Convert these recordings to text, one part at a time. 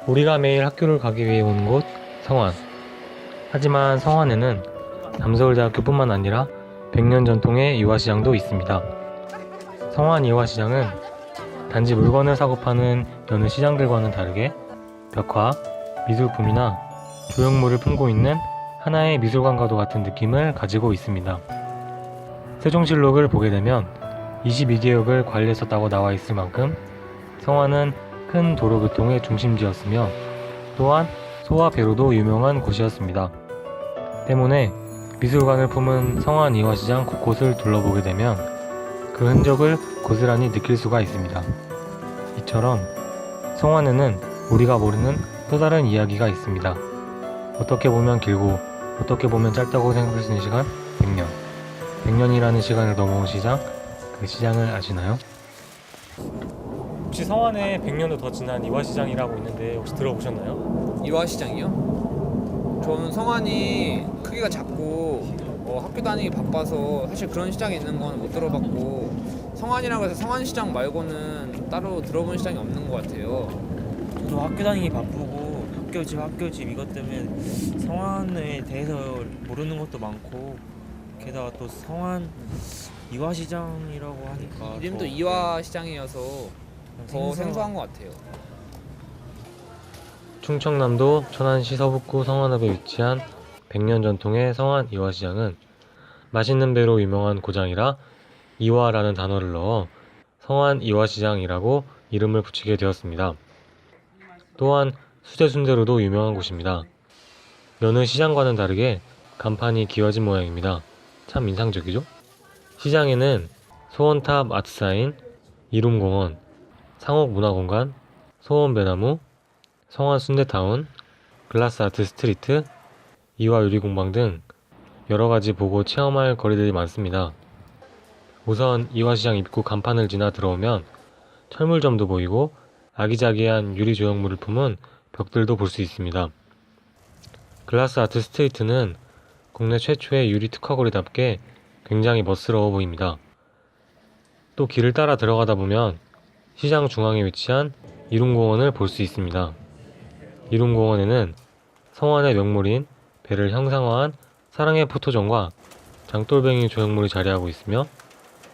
우리가 매일 학교를 가기 위해 오는 곳 성완. 하지만 성완에는 남서울대학교뿐만 아니라 100년 전통의 이화시장도 있습니다. 성완 이화시장은 단지 물건을 사고 파는 여느 시장들과는 다르게 벽화, 미술품이나 조형물을 품고 있는 하나의 미술관과도 같은 느낌을 가지고 있습니다. 세종실록을 보게 되면 22개역을 관리했었다고 나와 있을 만큼 성완은 큰 도로교통의 중심지였으며 또한 소와 배로도 유명한 곳이었습니다. 때문에 미술관을 품은 성완 이화시장 곳곳을 둘러보게 되면 그 흔적을 고스란히 느낄 수가 있습니다. 이처럼 성완에는 우리가 모르는 또 다른 이야기가 있습니다. 어떻게 보면 길고 어떻게 보면 짧다고 생각할 수 있는 시간 100년. 100년이라는 시간을 넘어온 시장, 그 시장을 아시나요? 혹시 성완에 100년도 더 지난 이화시장이라고 있는데 혹시 들어보셨나요? 이화시장이요? 저는 성안이 크기가 작고 학교 다니기 바빠서 사실 그런 시장에 있는 건 못 들어봤고, 성안이라고 해서 성안시장 말고는 따로 들어본 시장이 없는 것 같아요. 저도 학교 다니기 바쁘고 학교집 이것 때문에 성안에 대해서 모르는 것도 많고, 게다가 또 성안 이화시장이라고 하니까 이름도 더 이화시장이어서 더 생소한 것 같아요. 충청남도 천안시 서북구 성완읍에 위치한 100년 전통의 성완 이화시장은 맛있는 배로 유명한 고장이라 이화라는 단어를 넣어 성완 이화시장이라고 이름을 붙이게 되었습니다. 또한 수제순대로도 유명한 곳입니다. 여느 시장과는 다르게 간판이 기와진 모양입니다. 참 인상적이죠? 시장에는 소원탑 아트사인, 이룸공원, 상옥문화공간, 소원배나무, 성완순대타운, 글라스아트 스트리트, 이화유리공방 등 여러가지 보고 체험할 거리들이 많습니다. 우선 이화시장 입구 간판을 지나 들어오면 철물점도 보이고 아기자기한 유리 조형물을 품은 벽들도 볼 수 있습니다. 글라스아트 스트리트는 국내 최초의 유리 특화거리답게 굉장히 멋스러워 보입니다. 또 길을 따라 들어가다 보면 시장 중앙에 위치한 이룸공원을 볼 수 있습니다. 이룸공원에는 성완의 명물인 배를 형상화한 사랑의 포토존과 장돌뱅이 조형물이 자리하고 있으며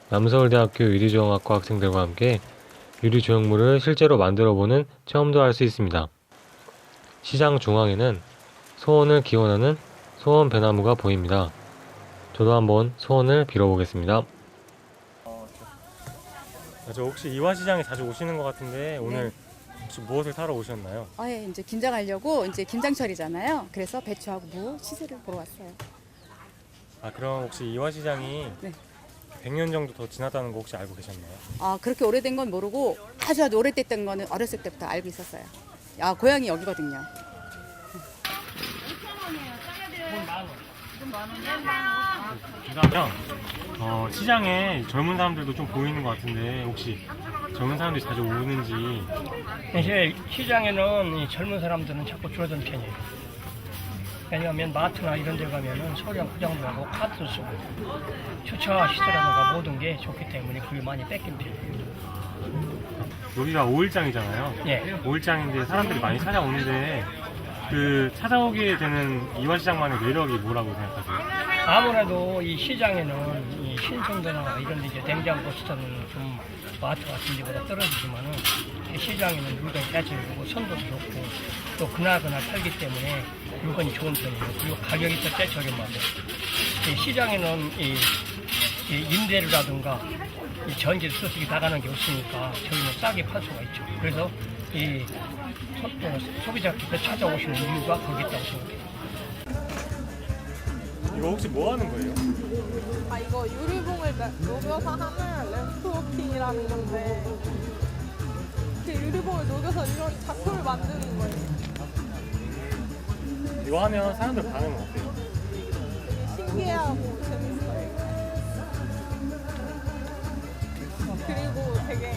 남서울대학교 유리조형학과 학생들과 함께 유리조형물을 실제로 만들어보는 체험도 할 수 있습니다. 시장 중앙에는 소원을 기원하는 소원 배나무가 보입니다. 저도 한번 소원을 빌어보겠습니다. 저 혹시 이화시장에 자주 오시는 것 같은데 오늘 혹시 무엇을 사러 오셨나요? 예, 이제 김장하려고 이제 김장철이잖아요. 그래서 배추하고 무 시세를 보러 왔어요. 그럼 혹시 이화시장이 네. 100년 정도 더 지났다는 거 혹시 알고 계셨나요? 그렇게 오래된 건 모르고 아주 오래됐던 거는 어렸을 때부터 알고 있었어요. 고향이 여기거든요. 그러면 시장에 젊은 사람들도 좀 보이는 것 같은데 혹시 젊은 사람들이 자주 오는지. 사실 시장에는 이 젊은 사람들은 자꾸 줄어드는 편이에요. 왜냐하면 마트나 이런 데 가면은 소량 포장도 하고 카드 쓰고 주차 시설이라든가 모든 게 좋기 때문에 그게 많이 뺏긴 편이에요. 여기가 5일장이잖아요. 예. 5일장인데 사람들이 많이 찾아오는데 그 찾아오게 되는 이화시장만의 매력이 뭐라고 생각하세요? 아무래도 이 시장에는 이 신선도나 이런 데 이제 냉장고 시설은 좀 마트 같은 데보다 떨어지지만은 이 시장에는 물건이 대체되고 선도도 좋고 또 그날그날 팔기 때문에 물건이 좋은 편이에요. 그리고 가격이 꽤 저렴하고 이 시장에는 이 임대료라든가 이 전기 수수기 나가는 게 없으니까 저희는 싸게 팔 수가 있죠. 그래서 이 소비자께서 찾아오시는 이유가 거기 있다고 생각해요. 이거 혹시 뭐 하는 거예요? 이거 유리봉을 녹여서 하는 램프워킹이라는 건데, 그 유리봉을 녹여서 이런 작품을 만드는 거예요. 이거 하면 사람들 반응은 어때요? 되게 신기해하고 재밌어요. 그리고 되게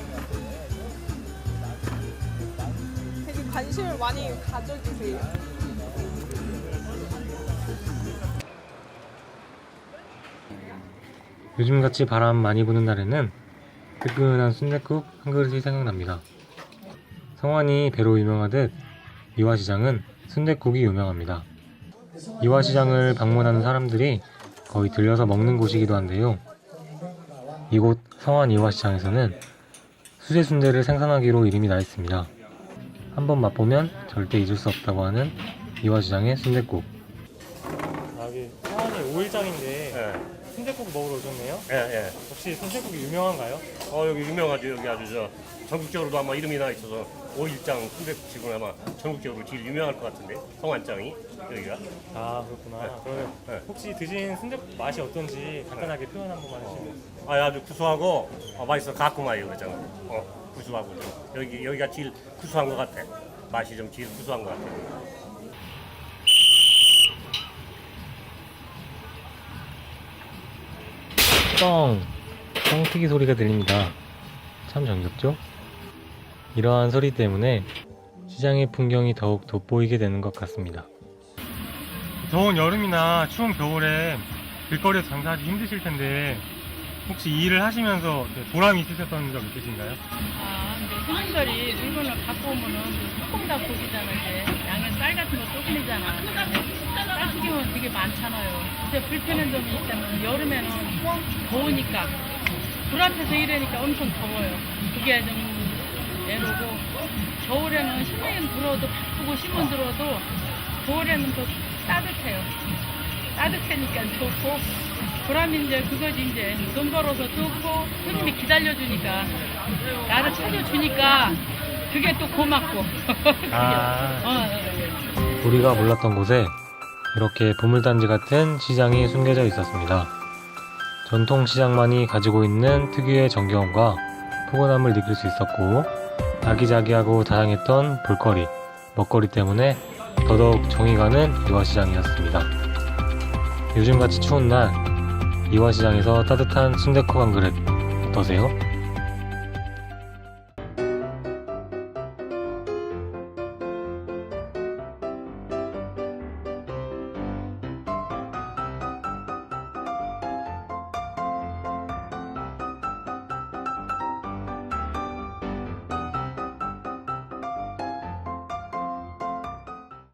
관심을 많이 가져주세요. 요즘같이 바람 많이 부는 날에는 뜨끈한 순댓국 한 그릇이 생각납니다. 성완이 배로 유명하듯 이화시장은 순댓국이 유명합니다. 이화시장을 방문하는 사람들이 거의 들려서 먹는 곳이기도 한데요. 이곳 성안 이화시장에서는 수제 순대를 생산하기로 이름이 나 있습니다. 한번 맛보면 절대 잊을 수 없다고 하는 이화시장의 순댓국. 여기 성안이 5일장인데 순댓국 먹으러 오셨네요? 예. 혹시 순댓국이 유명한가요? 여기 유명하죠. 여기 아주 전국적으로도 아마 이름이 나 있어서 5일장 순대국집은 아마 전국적으로 제일 유명할 것 같은데 성안장이 여기가. 아 그렇구나. 그러면 네. 혹시 드신 순댓국 맛이 어떤지 간단하게 표현 한 번만 해주시면. 아주 구수하고 맛있어 가끔해요 그잖아. 구수하고 여기가 제일 구수한 것 같아. 맛이 좀 제일 구수한 것 같아. 뻥튀기 소리가 들립니다. 참 정겹죠? 이러한 소리 때문에 시장의 풍경이 더욱 돋보이게 되는 것 같습니다. 더운 여름이나 추운 겨울에 길거리에서 장사하기 힘드실 텐데 혹시 이 일을 하시면서 보람이 있으셨던 적 있으신가요? 근데 손님들이 물건을 갖고 오면은 조금 다 고기잖아, 이제. 양은 쌀 같은 거 조금이잖아. 쌀튀김은 되게 많잖아요. 근데 불편한 점이 있다면 여름에는 더우니까 불 앞에서 일하니까 엄청 더워요. 그게 좀 애로고 겨울에는 신문 들어도 바쁘고 신문 들어도 겨울에는 더 따뜻해요. 따뜻하니까 좋고 보람이 이제 그거지 이제 돈 벌어서 좋고 손님이 기다려주니까 나를 찾아주니까 그게 또 고맙고 우리가 몰랐던 곳에 이렇게 보물단지 같은 시장이 숨겨져 있었습니다. 전통 시장만이 가지고 있는 특유의 정겨움과 포근함을 느낄 수 있었고 아기자기하고 다양했던 볼거리, 먹거리 때문에 더더욱 정이 가는 이화시장이었습니다. 요즘같이 추운 날 이화시장에서 따뜻한 순댓국 한 그릇 어떠세요?